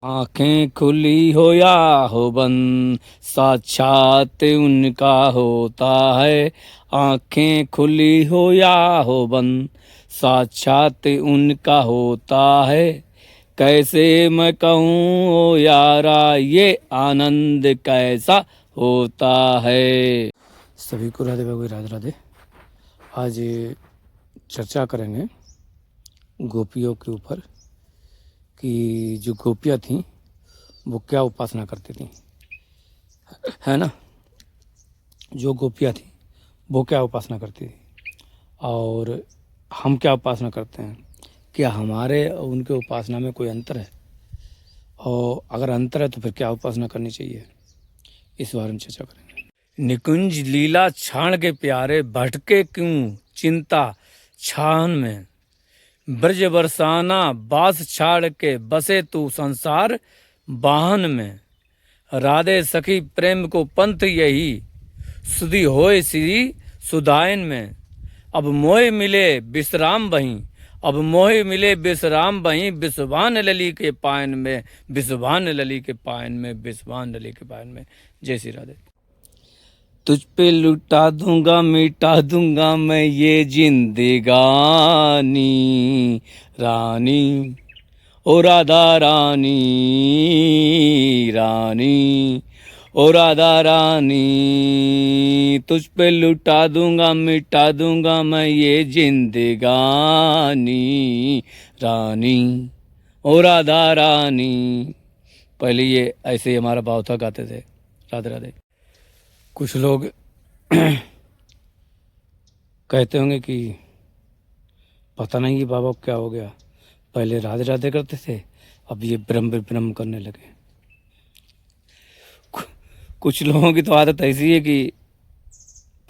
आंखें खुली हो या हो बंद, साक्षात उनका होता है। आंखें खुली हो या हो बंद, साक्षात उनका होता है। कैसे मैं कहूँ ओ यारा, ये आनंद कैसा होता है। सभी को राधे बाबू, राधे राधे। आज चर्चा करेंगे गोपियों के ऊपर कि जो गोपियाँ थीं वो क्या उपासना करती थीं, है ना। जो गोपियाँ थीं वो क्या उपासना करती थी और हम क्या उपासना करते हैं। क्या हमारे और उनके उपासना में कोई अंतर है, और अगर अंतर है तो फिर क्या उपासना करनी चाहिए, इस बारे में चर्चा करेंगे। निकुंज लीला छाण के प्यारे, भटके क्यों चिंता छान में। ब्रज बरसाना बास छाड़ के, बसे तू संसार बाहन में। राधे सखी प्रेम को पंथ यही, सुधि होए श्री सुदायन में। अब मोह मिले विश्राम बहीं, अब मोह मिले विश्राम बहीं। विश्वान लली के पायन में, विश्वान लली के पायन में, विश्वान लली के पायन में। जय श्री राधे। तुझ पे लुटा दूंगा, मिटा दूंगा मैं ये जिंदगानी। रानी ओ राधा रानी, रानी ओ राधा रानी। तुझ पे लुटा दूंगा, मिटा दूंगा मैं ये जिंदगानी। रानी ओ राधा रानी। पहले ये ऐसे ही हमारा भाव था, गाते थे। राधे राधे। कुछ लोग कहते होंगे कि पता नहीं ये बाबा को क्या हो गया, पहले राधे राधे करते थे, अब ये ब्रह्म ब्रह्म करने लगे। कुछ लोगों की तो आदत ऐसी है कि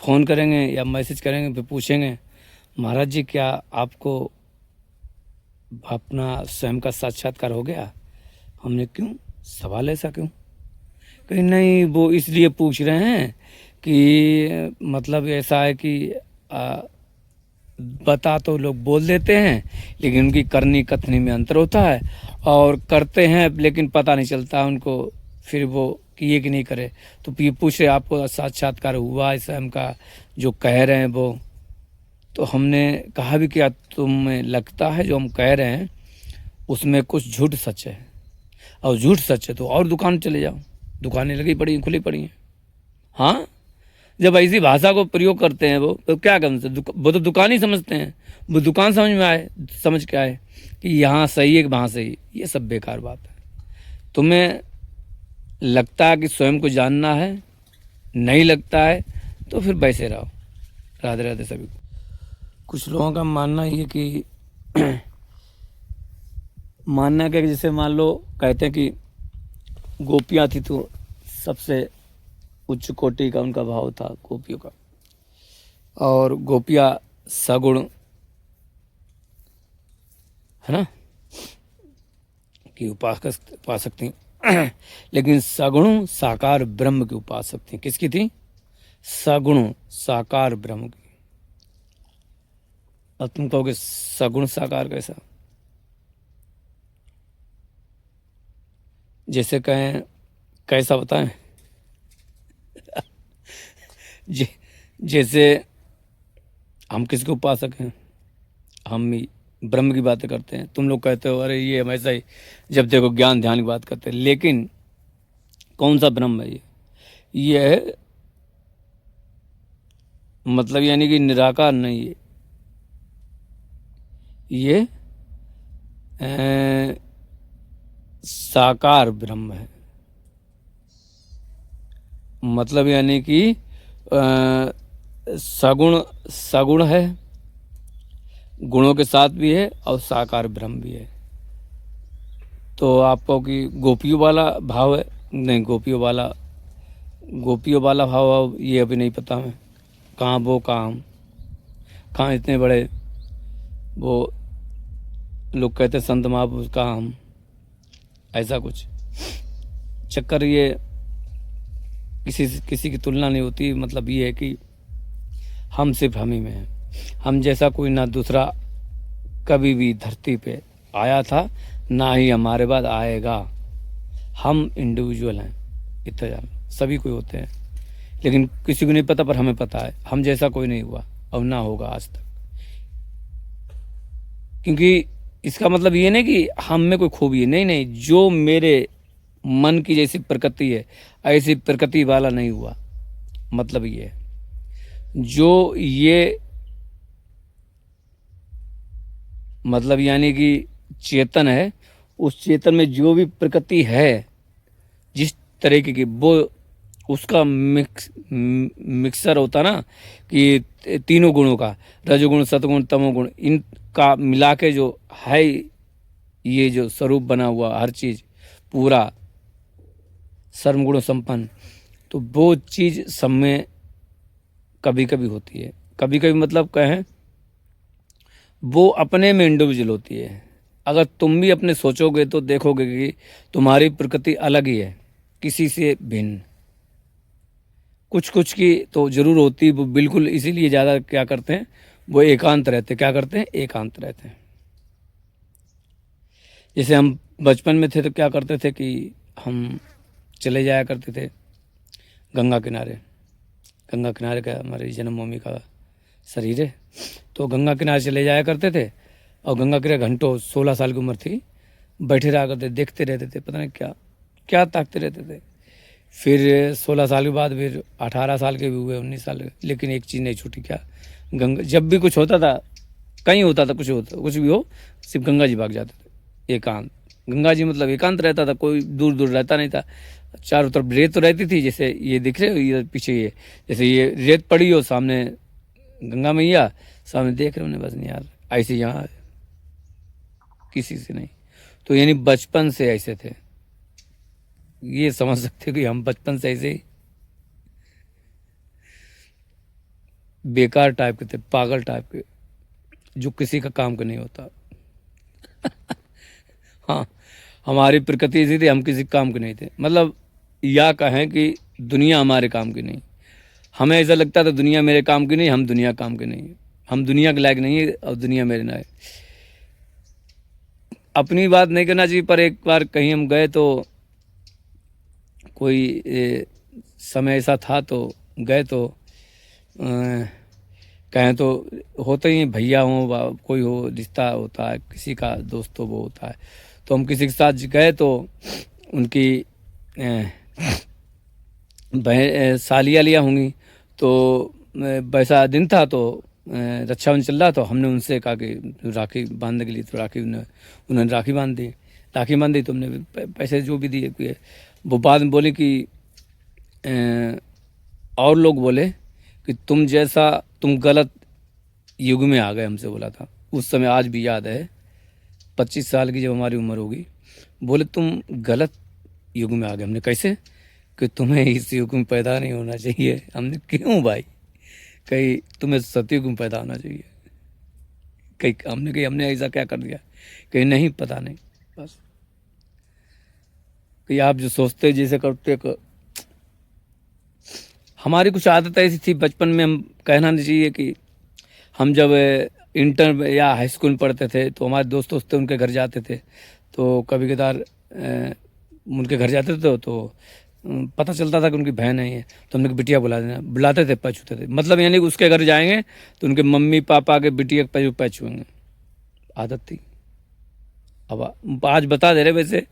फ़ोन करेंगे या मैसेज करेंगे, फिर पूछेंगे महाराज जी क्या आपको अपना स्वयं का साक्षात्कार हो गया। हमने क्यों, सवाल ऐसा क्यों। कहीं नहीं, वो इसलिए पूछ रहे हैं कि मतलब ऐसा है कि बता तो लोग बोल देते हैं, लेकिन उनकी करनी कथनी में अंतर होता है। और करते हैं लेकिन पता नहीं चलता उनको, फिर वो किए कि नहीं करे। तो ये पूछ रहे आपको साक्षात्कार हुआ है स्वयं का, जो कह रहे हैं वो। तो हमने कहा भी क्या तुम्हें लगता है जो हम कह रहे हैं उसमें कुछ झूठ सच है, और झूठ सच है तो और दुकान चले जाओ, दुकानें लगी पड़ी हैं, खुली पड़ी हैं। हाँ, जब ऐसी भाषा को प्रयोग करते हैं वो तो क्या करते हैं, वो तो दुकान ही समझते हैं। वो दुकान समझ में आए, समझ के आए कि यहाँ सही है कि वहाँ सही, ये सब बेकार बात है। तुम्हें लगता है कि स्वयं को जानना है, नहीं लगता है तो फिर वैसे रहो। राधे राधे सभी को। कुछ लोगों का मानना ये कि मानना क्या कि जैसे मान लो कहते हैं कि गोपियाँ थी तो सबसे उच्च कोटि का उनका भाव था गोपियों का, और गोपियाँ सगुण, है ना, की उपासक थी। लेकिन सगुण साकार ब्रह्म की उपासक थी। किसकी थी? सगुण साकार ब्रह्म की। अब तुम कहोगे सगुण साकार कैसा? जैसे कहें, कैसा बताएं? जैसे हम किसके उपासक हैं, हम ब्रह्म की बातें करते हैं। तुम लोग कहते हो अरे ये हम ऐसा ही जब देखो ज्ञान ध्यान की बात करते हैं, लेकिन कौन सा ब्रह्म है ये है मतलब यानी कि निराकार नहीं है ये, साकार ब्रह्म है। मतलब यानी कि सगुण सगुण है, गुणों के साथ भी है, और साकार ब्रह्म भी है। तो आपको कि गोपियों वाला भाव है, नहीं गोपियों वाला भाव ये अभी नहीं पता हमें। कहाँ वो, कहाँ हम, कहाँ इतने बड़े वो लोग कहते संत महापुरुष, कहाँ हम, ऐसा कुछ चक्कर। ये किसी की तुलना नहीं होती। मतलब ये है कि हम सिर्फ हम ही में हैं। हम जैसा कोई ना दूसरा कभी भी धरती पे आया था, ना ही हमारे बाद आएगा। हम इंडिविजुअल हैं, इतना जान, सभी कोई होते हैं, लेकिन किसी को नहीं पता, पर हमें पता है हम जैसा कोई नहीं हुआ और ना होगा आज तक। क्योंकि इसका मतलब ये नहीं कि हम में कोई खूबी है, नहीं नहीं, जो मेरे मन की जैसी प्रकृति है ऐसी प्रकृति वाला नहीं हुआ। मतलब ये है, जो ये मतलब यानी कि चेतन है, उस चेतन में जो भी प्रकृति है जिस तरीके की, वो उसका मिक्सर होता ना, कि तीनों गुणों का, रजोगुण सतगुण तमोगुण, इनका मिला के जो है ये जो स्वरूप बना हुआ हर चीज पूरा सर्वगुण संपन्न, तो वो चीज सब में कभी कभी होती है। कभी कभी मतलब कहें वो अपने में इंडिविजुअल होती है। अगर तुम भी अपने सोचोगे तो देखोगे कि तुम्हारी प्रकृति अलग ही है, किसी से भिन्न। कुछ कुछ की तो जरूर होती है, वो बिल्कुल इसीलिए ज़्यादा क्या करते हैं, वो एकांत रहते हैं। क्या करते हैं? एकांत रहते हैं। जैसे हम बचपन में थे तो क्या करते थे कि हम चले जाया करते थे गंगा किनारे। गंगा किनारे का हमारी जन्मभूमि का शरीर है, तो गंगा किनारे चले जाया करते थे और गंगा किनारे घंटों, 16 साल की उम्र थी, बैठे रहा करते, देखते रहते थे, पता नहीं क्या क्या ताकते रहते थे। फिर 16 साल के बाद फिर 18 साल के भी हुए, 19 साल के, लेकिन एक चीज़ नहीं छूटी। क्या? गंगा, जब भी कुछ होता था, कहीं होता था, कुछ भी हो, सिर्फ गंगा जी भाग जाते थे। एकांत, गंगा जी मतलब एकांत रहता था, कोई दूर दूर रहता नहीं था। चारों तरफ रेत तो रहती थी, जैसे ये दिख रहे हो, ये पीछे ये जैसे ये रेत पड़ी हो, सामने गंगा मैया, सामने देख रहे हो उन्हें, बस नहीं यार, ऐसे यहाँ किसी से नहीं। तो यानी बचपन से ऐसे थे, ये समझ सकते हो कि हम बचपन से ऐसे ही बेकार टाइप के थे, पागल टाइप के, जो किसी का काम का नहीं होता। हाँ, हमारी प्रकृति ऐसी थी, हम किसी काम के नहीं थे। मतलब या कहें कि दुनिया हमारे काम की नहीं। हमें ऐसा लगता था दुनिया मेरे काम की नहीं, हम दुनिया काम के नहीं, हम दुनिया के लायक नहीं है और दुनिया मेरे ना है। अपनी बात नहीं करना चाहिए, पर एक बार कहीं हम गए तो कोई समय ऐसा था, तो गए तो कहें तो होते ही भैया हो, कोई हो, रिश्ता होता है, किसी का दोस्त हो, वो होता है। तो हम किसी के साथ गए तो उनकी सालियाँ लिया होंगी, तो वैसा दिन था, तो रक्षाबंधन चल रहा, तो हमने उनसे कहा कि राखी बांधने के लिए, तो राखी उन्होंने राखी बांध दी। राखी बांध दी तो हमने पैसे जो भी दिए। वो बाद में बोले कि और लोग बोले कि तुम गलत युग में आ गए, हमसे बोला था उस समय, आज भी याद है, 25 साल की जब हमारी उम्र होगी, बोले तुम गलत युग में आ गए। हमने कैसे? कि तुम्हें इस युग में पैदा नहीं होना चाहिए। हमने क्यों भाई? कहीं तुम्हें सतयुग में पैदा होना चाहिए। कहीं हमने ऐसा क्या कर दिया? कहीं नहीं, पता नहीं, बस कि आप जो सोचते जैसे करते हमारी कुछ आदत ऐसी थी बचपन में, हम कहना नहीं चाहिए कि हम जब इंटर या हाई स्कूल में पढ़ते थे तो हमारे दोस्त थे, उनके घर जाते थे, तो कभी कदार उनके घर जाते थे तो पता चलता था कि उनकी बहन है ये, तो हमने बिटिया बुला देना, बुलाते थे, पैर छूते थे। मतलब यानी कि उसके घर जाएंगे तो उनके मम्मी पापा के बिटिया के पैर छुएंगे, आदत थी। अब आज बता दे रहे, वैसे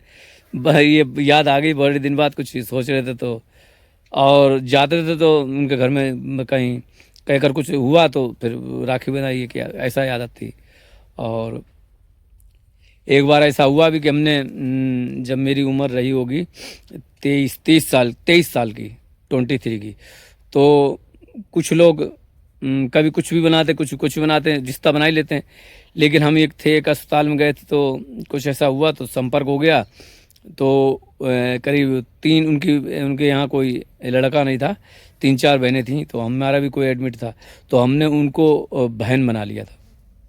ये याद आ गई, बड़े दिन बाद कुछ सोच रहे थे तो, और जाते थे तो उनके घर में कहीं कहकर कुछ हुआ तो फिर राखी बनाई, क्या ऐसा ही आदत थी। और एक बार ऐसा हुआ भी कि हमने जब मेरी उम्र रही होगी 23 साल की, 23 की, तो कुछ लोग कभी कुछ भी बनाते, कुछ बनाते हैं, रिश्ता बना ही लेते हैं। लेकिन हम एक अस्पताल में गए थे, तो कुछ ऐसा हुआ तो संपर्क हो गया, तो करीब 3 उनके यहाँ कोई लड़का नहीं था, 3-4 बहनें थीं, तो हमारा भी कोई एडमिट था, तो हमने उनको बहन बना लिया था,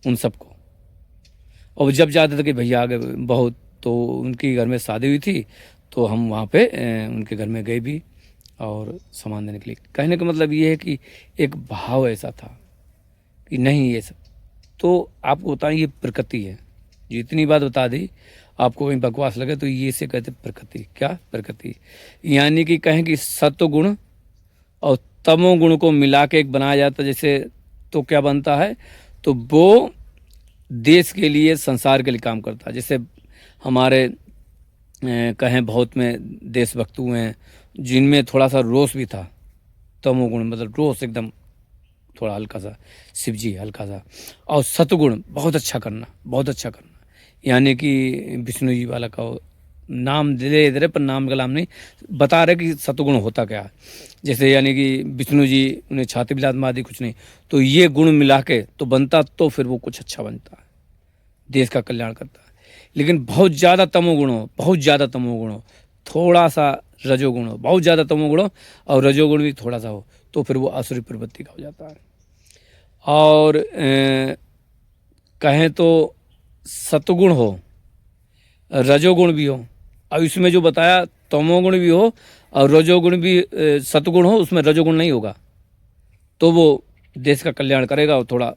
उन सबको। और जब जाते थे कि भैया आ गए बहुत, तो उनकी घर में शादी हुई थी, तो हम वहाँ पे उनके घर में गए भी और सामान देने के लिए। कहने का मतलब ये है कि एक भाव ऐसा था कि नहीं ये सब तो आपको बताएं, ये प्रकृति है, जितनी बात बता दी। आपको कहीं बकवास लगे तो ये से कहते प्रकृति। क्या प्रकृति? यानी कि कहें कि सत्वगुण और तमोगुण को मिला के एक बनाया जाता है जैसे, तो क्या बनता है? तो वो देश के लिए, संसार के लिए काम करता है। जैसे हमारे कहें बहुत में देशभक्त हुए हैं जिनमें थोड़ा सा रोष भी था, तमोगुण मतलब रोष एकदम थोड़ा हल्का सा, शिव जी हल्का सा, और सतगुण बहुत अच्छा करना, बहुत अच्छा करना। यानी कि विष्णु जी वाला का नाम दे दे रहे, पर नाम कलाम नहीं बता रहे कि सतगुण होता क्या है। जैसे यानी कि विष्णु जी उन्हें छाती बिलात आदि कुछ नहीं, तो ये गुण मिला के तो बनता, तो फिर वो कुछ अच्छा बनता है, देश का कल्याण करता है। लेकिन बहुत ज़्यादा तमोगुण हो, बहुत ज़्यादा तमोगुण हो, थोड़ा सा रजोगुण हो, बहुत ज़्यादा तमोगुण हो और रजोगुण भी थोड़ा सा हो, तो फिर वो असुरी प्रवृत्ति का हो जाता है। और कहें तो सतगुण हो, रजोगुण भी हो, अब इसमें जो बताया तमोगुण भी हो और रजोगुण भी, सतगुण हो, उसमें रजोगुण नहीं होगा, तो वो देश का कल्याण करेगा और थोड़ा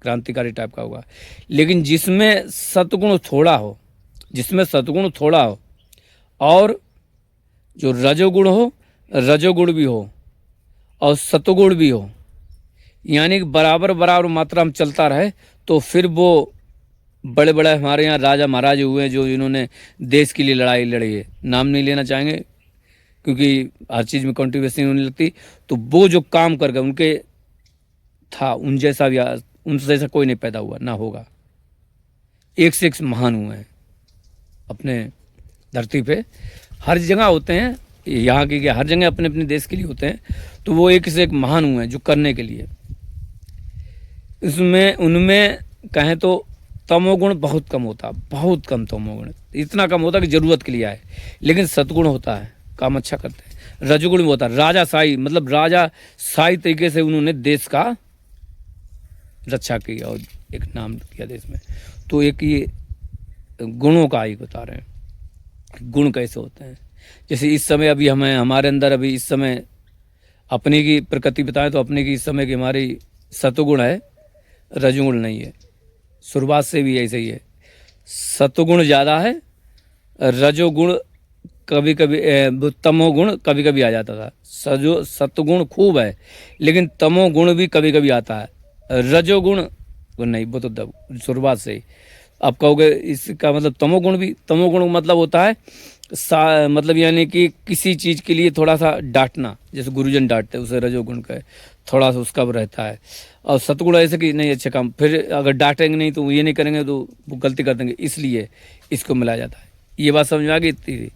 क्रांतिकारी टाइप का होगा। लेकिन जिसमें सतगुण थोड़ा हो, जिसमें सतगुण थोड़ा हो और जो रजोगुण हो, रजोगुण भी हो और सतगुण भी हो, यानी कि बराबर बराबर मात्रा में चलता रहे, तो फिर वो बड़े बड़े हमारे यहाँ राजा महाराज हुए हैं जो इन्होंने देश के लिए लड़ाई लड़ी है, नाम नहीं लेना चाहेंगे क्योंकि हर चीज़ में कंट्रीवर्सी होने लगती, तो वो जो काम कर गए उनके था, उन जैसा भी उनसे जैसा कोई नहीं पैदा हुआ ना होगा। एक से एक महान हुए हैं अपने धरती पे, हर जगह होते हैं, यहाँ की हर जगह अपने अपने देश के लिए होते हैं, तो वो एक से एक महान हुए हैं जो करने के लिए। इसमें उनमें कहें तो तमोगुण बहुत कम होता, बहुत कम तमोगुण, इतना कम होता कि जरूरत के लिए आए। लेकिन सतगुण होता है, काम अच्छा करते हैं। रजोगुण भी होता है, राजा शाही, मतलब राजा शाही तरीके से उन्होंने देश का रक्षा की और एक नाम किया देश में। तो एक ये गुणों का ही बता रहे हैं, गुण कैसे होते हैं। जैसे इस समय अभी हमें, हमारे अंदर अभी इस समय अपने की प्रकृति बताएं तो अपने की इस समय की हमारी सतगुण है, रजोगुण नहीं है। शुरुआत से भी ऐसे ही है, सतगुण ज़्यादा है, रजोगुण कभी कभी, तमोगुण कभी कभी आ जाता था। सतगुण खूब है लेकिन तमोगुण भी कभी कभी आता है, रजोगुण नहीं, वो तो शुरुआत से ही। आप कहोगे इसका मतलब तमोगुण भी, तमोगुण मतलब होता है मतलब यानी कि किसी चीज़ के लिए थोड़ा सा डांटना, जैसे गुरुजन डांटते हैं उसे रजोगुण का है, थोड़ा सा उसका रहता है। और सतगुण ऐसे कि नहीं अच्छे काम, फिर अगर डांटेंगे नहीं तो ये नहीं करेंगे तो वो गलती कर देंगे, इसलिए इसको मिलाया जाता है। ये बात समझ में आ गई इतनी।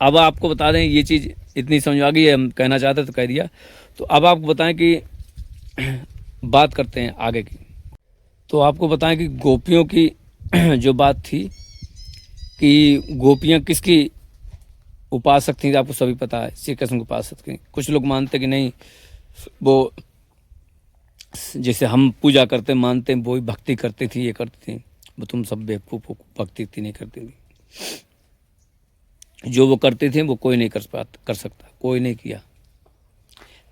अब आपको बता दें, ये चीज़ इतनी समझ आ गई है, हम कहना चाहते तो कह दिया। तो अब आपको बताएं कि बात करते हैं आगे की। तो आपको बताएं कि गोपियों की जो बात थी कि गोपियाँ किसकी उपासक थी, आपको सभी पता है, श्री कृष्ण की उपासक थी। कुछ लोग मानते कि नहीं, वो जैसे हम पूजा करते मानते हैं वो ही भक्ति करती थी, ये करती थी, वो तुम सब बेवकूफ़, भक्ति इतनी नहीं करती थी। जो वो करते थे वो कोई नहीं कर सकता, कोई नहीं किया।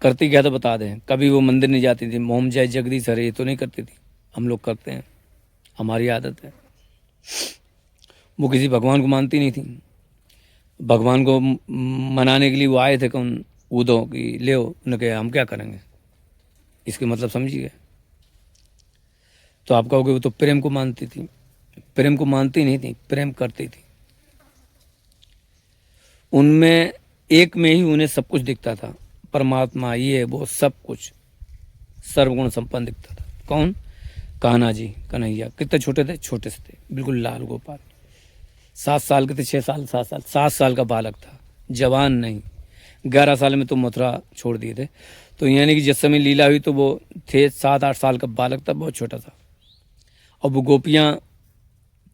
करती क्या तो बता दें, कभी वो मंदिर नहीं जाती थी, मोम जय जगदीश हरे ये तो नहीं करती थी, हम लोग करते हैं, हमारी आदत है। वो किसी भगवान को मानती नहीं थी, भगवान को मनाने के लिए वो आए थे कौन उदो कि ले, उन्होंने कहा हम क्या करेंगे, इसके मतलब समझिए। तो आप कहोगे वो तो प्रेम को मानती थी, प्रेम को मानती नहीं थी, प्रेम करती थी। उनमें एक में ही उन्हें सब कुछ दिखता था, परमात्मा ये वो सब कुछ सर्वगुण संपन्न दिखता था। कौन? कान्हा जी, कन्हैया। कितने छोटे थे? छोटे से थे, बिल्कुल लाल गोपाल, 7 साल के थे, 6 साल 7 साल 7 साल का बालक था, जवान नहीं। 11 साल में तो मथुरा छोड़ दिए थे। तो यानी कि जिस समय लीला हुई तो वो थे 7-8 साल का बालक था, बहुत छोटा था। और वो गोपियाँ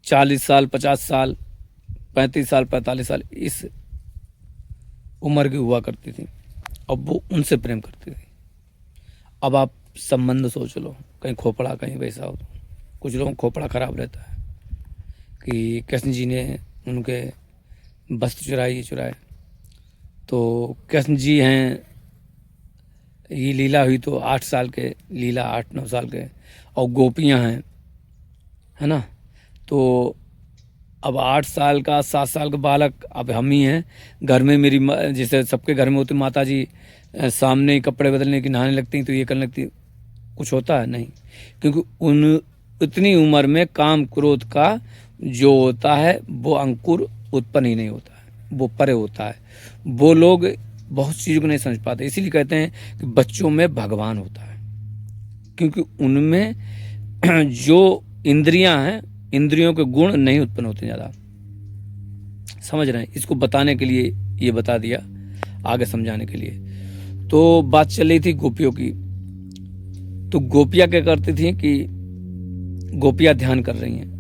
40 साल 50 साल 35 साल 45 साल इस उम्र की हुआ करती थी, अब वो उनसे प्रेम करती थी। अब आप संबंध सोच लो, कहीं खोपड़ा कहीं वैसा हो। कुछ लोगों को खोपड़ा खराब रहता है कि कृष्ण जी ने उनके वस्त्र चुराए, ये चुराए। तो कृष्ण जी हैं, ये लीला हुई तो 8 साल के, लीला 8-9 साल के, और गोपियां हैं, है ना। तो अब 8 साल का 7 साल का बालक अब हम ही हैं घर में। मेरी जैसे सबके घर में होती माता जी सामने ही कपड़े बदलने की नहाने लगती तो ये करने लगती, कुछ होता है नहीं, क्योंकि उन इतनी उम्र में काम क्रोध का जो होता है वो अंकुर उत्पन्न ही नहीं होता है, वो परे होता है। वो लोग बहुत चीज़ों को नहीं समझ पाते, इसीलिए कहते हैं कि बच्चों में भगवान होता है, क्योंकि उनमें जो इंद्रियां हैं, इंद्रियों के गुण नहीं उत्पन्न होते ज़्यादा। समझ रहे हैं? इसको बताने के लिए ये बता दिया, आगे समझाने के लिए। तो बात चल रही थी गोपियों की। तो गोपियां क्या करती थी कि गोपियां ध्यान कर रही हैं।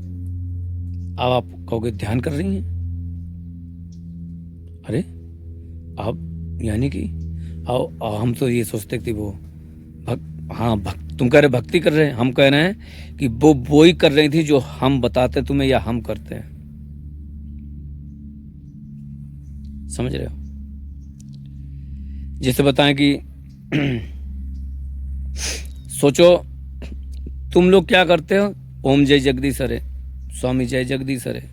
अब आप कहोगे ध्यान कर रही हैं, अरे आप यानी कि हम तो ये सोचते थे वो तुम कह रहे भक्ति कर रहे हैं, हम कह रहे हैं कि वो ही कर रही थी जो हम बताते तुम्हें या हम करते हैं। समझ रहे हो? जैसे बताएं कि सोचो तुम लोग क्या करते हो, ओम जय जगदीश हरे, स्वामी जय जगदीश हरे,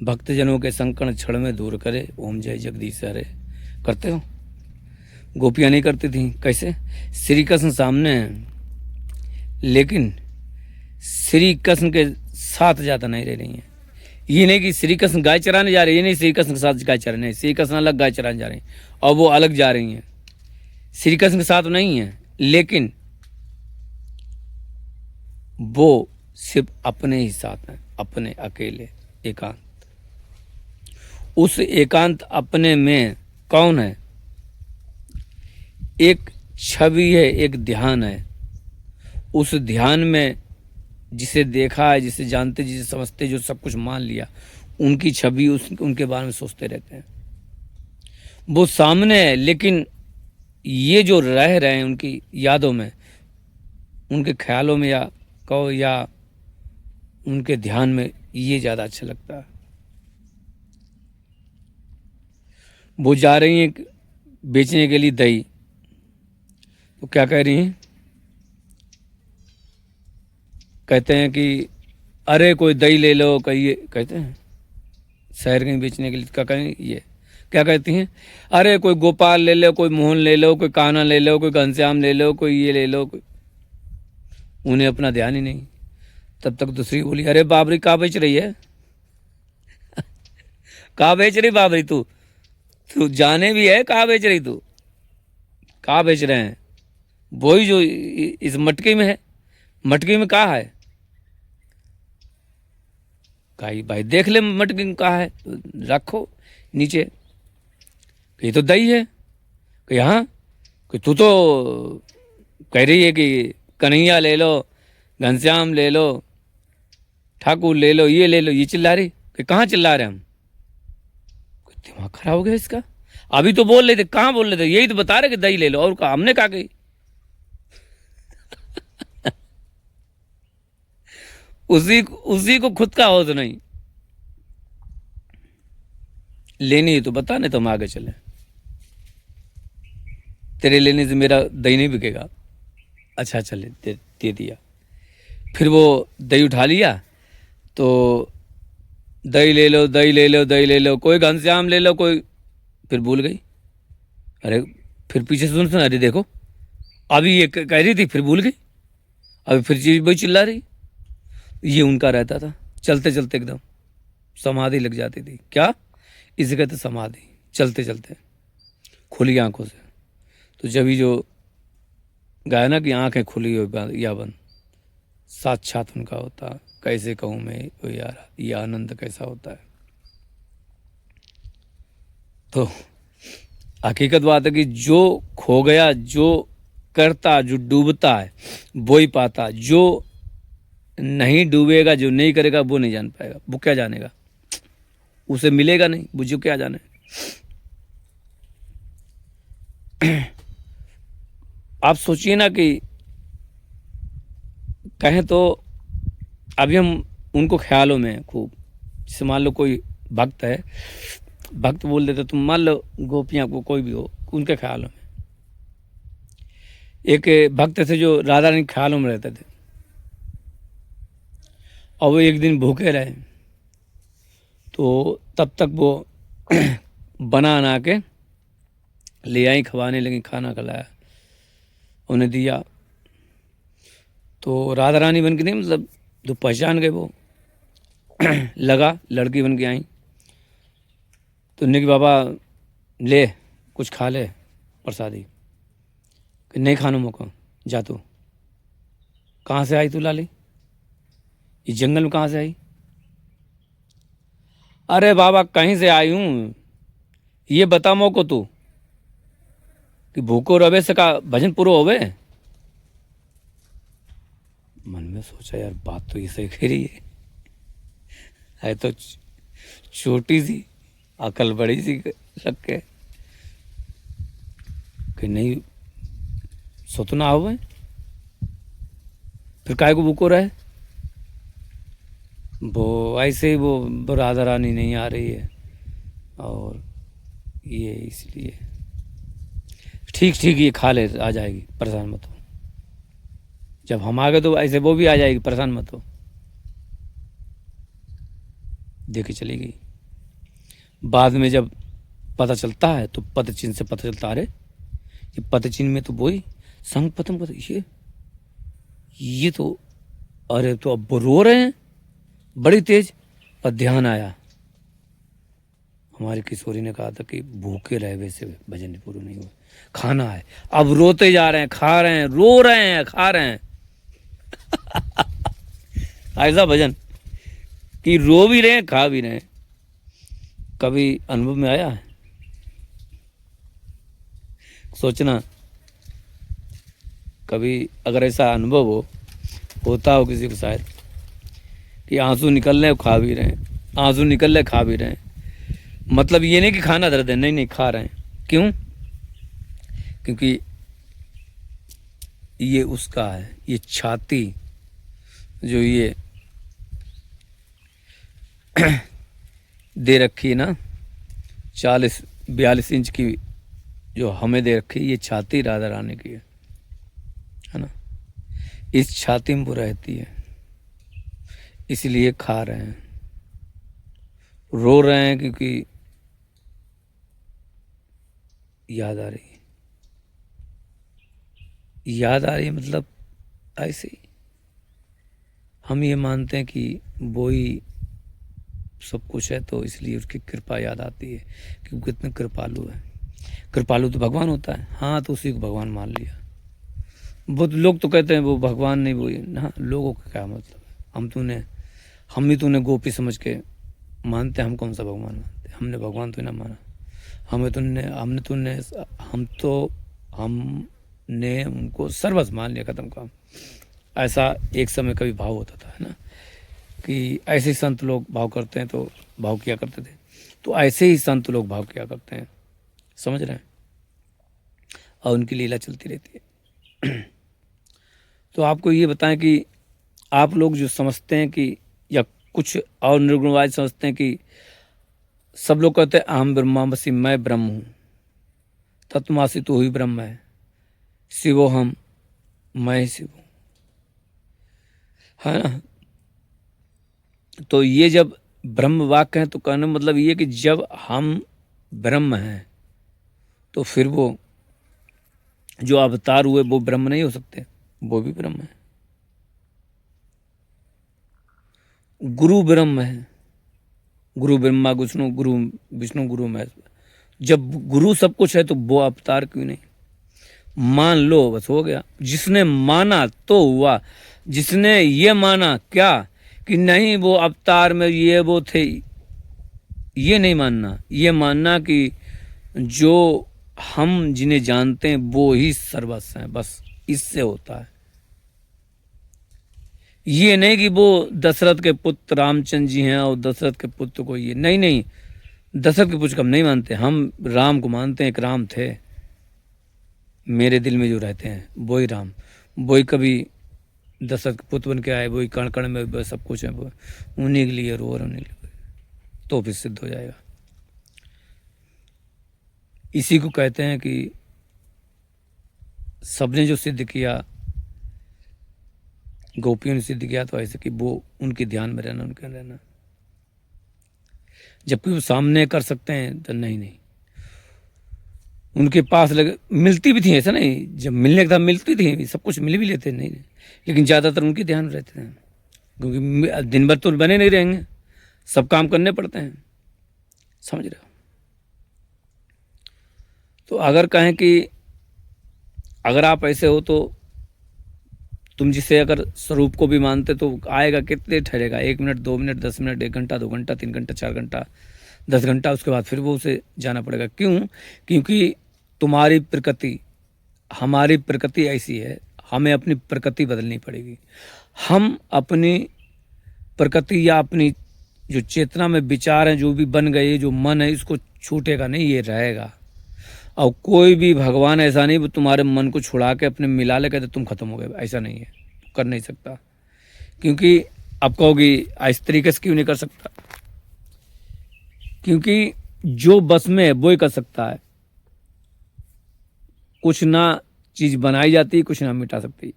भक्तजनों के संकट क्षण में दूर करे, ओम जय जगदीश हरे करते हो। गोपियां नहीं करती थी। कैसे? श्री कृष्ण सामने हैं, लेकिन श्री कृष्ण के साथ ज्यादा नहीं रह रही हैं। ये नहीं कि श्री कृष्ण गाय चराने जा रहे हैं, ये नहीं श्री कृष्ण के साथ गाय चराने, श्री कृष्ण अलग गाय चराने जा रहे हैं और वो अलग जा रही हैं, श्री कृष्ण के साथ नहीं है, लेकिन वो सिर्फ अपने ही साथ हैं, अपने अकेले एकांत। उस एकांत अपने में कौन है? एक छवि है, एक ध्यान है। उस ध्यान में जिसे देखा है, जिसे जानते, जिसे समझते, जो सब कुछ मान लिया, उनकी छवि उनके बारे में सोचते रहते हैं। वो सामने है, लेकिन ये जो रह रहे हैं उनकी यादों में, उनके ख्यालों में, या कहो या उनके ध्यान में, ये ज़्यादा अच्छा लगता है। वो जा रही हैं बेचने के लिए दही, तो क्या कह रही हैं? कहते हैं कि अरे कोई दही ले लो, कहिए, कहते हैं शहर कहीं बेचने के लिए क्या कहें, ये क्या कहती हैं? अरे कोई गोपाल ले लो, कोई मोहन ले लो, कोई कान्हा ले लो, कोई घनश्याम ले लो, कोई ये ले लो, कोई। उन्हें अपना ध्यान ही नहीं। तब तक दूसरी बोली, अरे बाबरी कहाँ बेच रही है? कहाँ बेच रही बाबरी? तू जाने भी है कहाँ बेच रही? तू कहाँ बेच रहे हैं? वही जो इस मटकी में है। मटकी में कहाँ है? कहा भाई देख ले मटकी में कहाँ है, रखो नीचे। ये तो दही है। कि हाँ, कि तू तो कह रही है कि कन्हैया ले लो, घनश्याम ले लो, ठाकुर ले लो, ये ले लो, ये चिल्ला रही। कि कहाँ चिल्ला रहे हम? दिमाग खराब हो गया इसका। अभी तो बोल रहे थे, कहाँ बोल रहे थे? यही तो बता रहे कि दही ले लो, और कहा हमने कहा कि उसी को खुद का होश नहीं। लेनी है तो बता, नहीं तो हम आगे चले। तेरे लेने से मेरा दही नहीं बिकेगा। अच्छा चले, दे दिया। फिर वो दही उठा लिया, तो दही ले लो, दही ले लो, दही ले लो, कोई घनश्याम ले लो, कोई। फिर भूल गई। अरे फिर पीछे सुन, अरे देखो, अभी ये कह रही थी, फिर भूल गई। अभी फिर चीज वही चिल्ला रही। ये उनका रहता था, चलते चलते एकदम समाधि लग जाती थी। क्या इसे कहते? समाधि। चलते चलते खुली आंखों से। तो जब ही जो गाया ना कि आंखें खुली हो या बंद, साक्षात उनका होता। कैसे कहूँ मैं ओ यार, ये आनंद कैसा होता है। तो हकीकत बात है कि जो खो गया, जो करता, जो डूबता है वो ही पाता। जो नहीं डूबेगा, जो नहीं करेगा, वो नहीं जान पाएगा। वो क्या जानेगा? उसे मिलेगा नहीं, वो जो क्या जाने। आप सोचिए ना कि कहें तो अभी हम उनको ख्यालों में खूब, जैसे मान लो कोई भक्त है, भक्त बोल देते, तुम मान लो गोपियां को, कोई भी हो, उनके ख्यालों में। एक भक्त थे जो राधा रानी ख्यालों में रहते थे। और वो एक दिन भूखे रहे, तो तब तक वो बना के ले आई, खवाने लगी, खाना खिलाया, उन्हें दिया। तो राधा रानी बन के नहीं, मतलब जो पहचान गए वो लगा लड़की बन के आई। तो उन्होंने कि बाबा ले कुछ खा ले प्रसादी, कि नहीं खाने मौका, जा तू। कहाँ से आई तू लाली, इस जंगल में कहाँ से आई? अरे बाबा कहीं से आई हूँ, ये बता मौको तू कि भूखो रवे से का भजन पूरो होवे। मन में सोचा यार बात तो ये सही कह रही है तो छोटी सी अकल बड़ी सी लग के कि नहीं सोतना हो, फिर काय को भूखो रहे। वो ऐसे ही वो राधा रानी नहीं आ रही है और ये इसलिए ठीक ठीक ये खा ले, आ जाएगी, परेशान मत हो। जब हम आ गए तो ऐसे वो भी आ जाएगी, परेशान मत हो। देखे चली गई। बाद में जब पता चलता है तो पद चिन्ह से पता चलता, अरे ये पद चिन्ह में तो वही संग पतम पद, ये तो, अरे तो अब वो रो रहे हैं बड़ी तेज। और ध्यान आया, हमारी किशोरी ने कहा था कि भूखे रहे वैसे भजन पूरा नहीं हुआ, खाना है। अब रोते जा रहे हैं, खा रहे हैं, रो रहे हैं, खा रहे हैं। ऐसा भजन कि रो भी रहे हैं, खा भी रहे हैं। कभी अनुभव में आया है? सोचना कभी अगर ऐसा अनुभव होता हो किसी को शायद, कि आंसू निकल रहे खा भी रहे हैं, आंसू निकल रहे खा भी रहे हैं। मतलब ये नहीं कि खाना दर्द है, नहीं नहीं, खा रहे हैं। क्यों? क्योंकि ये उसका है, ये छाती जो ये दे रखी है ना, 40-42 इंच की जो हमें दे रखी है, ये छाती राधा रानी की है ना। इस छाती में वो रहती है, इसलिए खा रहे हैं, रो रहे हैं क्योंकि याद आ रही है। याद आ रही है मतलब ऐसे ही हम ये मानते हैं कि वो ही सब कुछ है, तो इसलिए उसकी कृपा याद आती है कि वो कितने कृपालु है। कृपालु तो भगवान होता है, हाँ, तो उसी को भगवान मान लिया। बहुत लोग तो कहते हैं वो भगवान नहीं, वो ना, लोगों का क्या मतलब है? हम भी तूने गोपी समझ के मानते, हम कौन सा भगवान मानते? हमने भगवान तो ना माना, हमने उनको सर्वस्व मान लिया, खत्म काम। ऐसा एक समय कभी भाव होता था, है ना, कि ऐसे ही संत लोग भाव करते हैं, तो भाव किया करते थे, तो ऐसे ही संत लोग भाव किया करते हैं, समझ रहे हैं, और उनकी लीला चलती रहती है। तो आपको ये बताएं कि आप लोग जो समझते हैं कि, या कुछ और निर्गुणवाद समझते हैं कि सब लोग कहते हैं अहम ब्रह्मास्मि, मैं ब्रह्म हूँ, तत्मासी तो ही ब्रह्म है, शिवो हम, मैं ही शिव हूँ, है ना। तो ये जब ब्रह्म वाक्य है तो कहने मतलब ये कि जब हम ब्रह्म हैं तो फिर वो जो अवतार हुए वो ब्रह्म नहीं हो सकते, वो भी ब्रह्म है। गुरु ब्रह्म है, गुरु ब्रह्मा विष्णु, गुरु विष्णु, गुरु महेश्वर। जब गुरु सब कुछ है तो वो अवतार क्यों नहीं? मान लो, बस हो गया। जिसने माना तो हुआ, जिसने ये माना क्या कि नहीं वो अवतार में ये वो थे, ये नहीं मानना, ये मानना कि जो हम जिन्हें जानते हैं वो ही सर्वस्व हैं, बस इससे होता है। ये नहीं कि वो दशरथ के पुत्र रामचंद्र जी हैं और दशरथ के पुत्र को ये नहीं, नहीं, दशरथ के पुत्र को हम नहीं मानते, हम राम को मानते हैं। एक राम थे मेरे दिल में जो रहते हैं, वही राम, वही कभी दशरथ के पुत्र बन के आए, वही कण कण में सब कुछ है, वो उन्हीं के लिए रो, और उन्हीं के लिए तो फिर सिद्ध हो जाएगा। इसी को कहते हैं कि सबने जो सिद्ध किया गोपियों ने सिद्ध किया तो ऐसे कि वो उनके ध्यान में रहना, उनके रहना, जबकि वो सामने कर सकते हैं तो नहीं, उनके पास लगे मिलती भी थी, ऐसा नहीं, जब मिलने का था मिलती थी, सब कुछ मिल भी लेते नहीं, लेकिन ज़्यादातर उनके ध्यान रहते हैं, क्योंकि दिन भर तो बने नहीं रहेंगे, सब काम करने पड़ते हैं, समझ रहे हो। तो अगर कहें कि अगर आप ऐसे हो तो तुम जिसे अगर स्वरूप को भी मानते तो आएगा कितने ठहरेगा, 1 मिनट 2 मिनट 10 मिनट 1 घंटा 2 घंटा 3 घंटा 4 घंटा 10 घंटा, उसके बाद फिर वो उसे जाना पड़ेगा। क्यों? क्योंकि तुम्हारी प्रकृति, हमारी प्रकृति ऐसी है, हमें अपनी प्रकृति बदलनी पड़ेगी। हम अपनी प्रकृति या अपनी जो चेतना में विचार हैं, जो भी बन गए, जो मन है, इसको छूटेगा नहीं, ये रहेगा। और कोई भी भगवान ऐसा नहीं वो तुम्हारे मन को छुड़ा के अपने मिला ले कहते तुम खत्म हो गए, ऐसा नहीं है, कर नहीं सकता। क्योंकि आप कहोगी इस तरीके से क्यों नहीं कर सकता? क्योंकि जो बस में है वो ही कर सकता है, कुछ ना चीज बनाई जाती, कुछ ना मिटा सकती।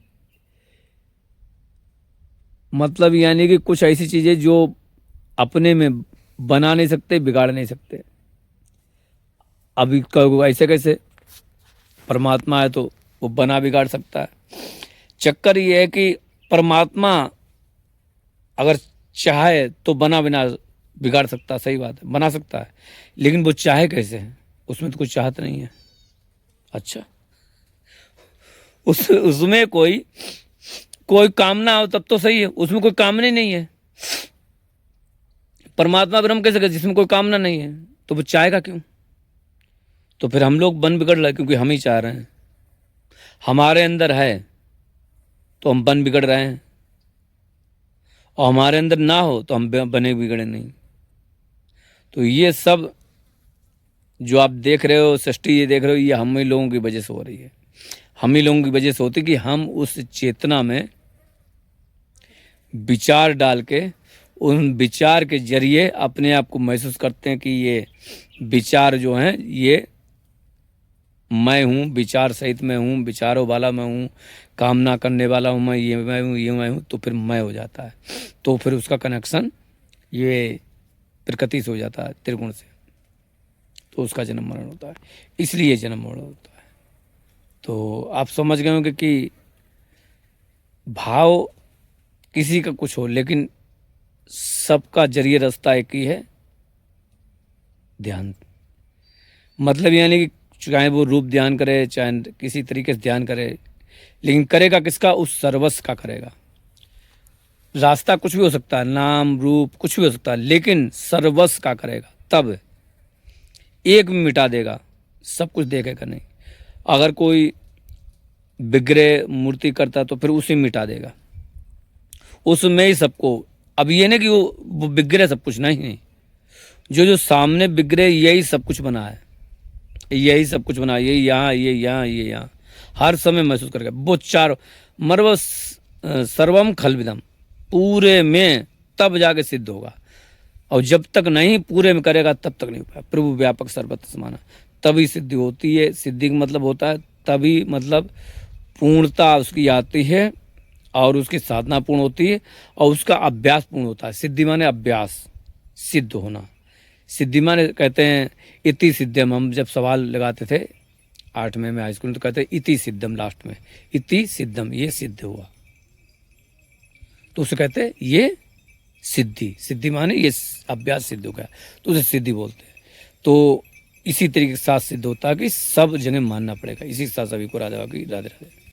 मतलब यानी कि कुछ ऐसी चीजें जो अपने में बना नहीं सकते, बिगाड़ नहीं सकते। अभी कहोगे ऐसे कैसे? परमात्मा है तो वो बना बिगाड़ सकता है। चक्कर ये है कि परमात्मा अगर चाहे तो बना बिना बिगाड़ सकता है, सही बात है, बना सकता है, लेकिन वो चाहे कैसे है? उसमें तो कुछ चाहत नहीं है। अच्छा, उसमें कोई कामना हो तब तो सही है, उसमें कोई कामना ही नहीं है। परमात्मा ब्रह्म कैसे कर जिसमें कोई कामना नहीं है? तो वो चाहेगा क्यों? तो फिर हम लोग बन बिगड़ रहे क्योंकि हम ही चाह रहे हैं, हमारे अंदर है तो हम बन बिगड़ रहे हैं, और हमारे अंदर ना हो तो हम बने बिगड़े नहीं। तो ये सब जो आप देख रहे हो, सृष्टि ये देख रहे हो, ये हम ही लोगों की वजह से हो रही है। हम ही लोगों की वजह से होती कि हम उस चेतना में विचार डाल के, उन विचार के जरिए अपने आप को महसूस करते हैं कि ये विचार जो हैं ये मैं हूँ, विचार सहित मैं हूँ, विचारों वाला मैं हूँ, कामना करने वाला हूँ मैं, ये मैं हूँ, ये मैं हूँ, तो फिर मैं हो जाता है। तो फिर उसका कनेक्शन ये प्रकृति से हो जाता है, त्रिगुण से, तो उसका जन्म मरण होता है, इसलिए जन्म मरण होता है। तो आप समझ गए होंगे कि भाव किसी का कुछ हो, लेकिन सबका जरिए रास्ता एक ही है, ध्यान। मतलब यानी कि चाहे वो रूप ध्यान करे, चाहे किसी तरीके से ध्यान करे, लेकिन करेगा किसका? उस सर्वस्व का करेगा। रास्ता कुछ भी हो सकता है, नाम रूप कुछ भी हो सकता है, लेकिन सर्वस्व का करेगा, तब एक भी मिटा देगा, सब कुछ देखेगा नहीं। अगर कोई विग्रह मूर्ति करता तो फिर उसे मिटा देगा, उसमें ही सबको। अब ये नहीं कि वो विग्रह सब कुछ नहीं, जो सामने विग्रह यही सब कुछ बना है, यही सब कुछ बना, ये यहाँ, ये यहाँ, ये यहाँ, हर समय महसूस करेगा वो चार मर्व सर्वम खलविदम, पूरे में तब जाके सिद्ध होगा। और जब तक नहीं पूरे में करेगा तब तक नहीं हो पाया। प्रभु व्यापक सर्वत्र समाना, तभी सिद्धि होती है। सिद्धि का मतलब होता है तभी, मतलब पूर्णता उसकी आती है और उसकी साधना पूर्ण होती है और उसका अभ्यास पूर्ण होता है। सिद्धि माने अभ्यास, सिद्ध होना। सिद्धि माने कहते हैं इति सिद्धम, हम जब सवाल लगाते थे 8वें में हाई स्कूल में तो कहते हैं इति सिद्धम, लास्ट में इति सिद्धम, ये सिद्ध हुआ, तो उसे कहते हैं ये सिद्धि। सिद्धि माने ये अभ्यास सिद्ध हो गया, तो उसे सिद्धि बोलते हैं। तो इसी तरीके के साथ सिद्ध होता है कि सब जगह मानना पड़ेगा। इसी के साथ सभी को राधा की राधे राधे।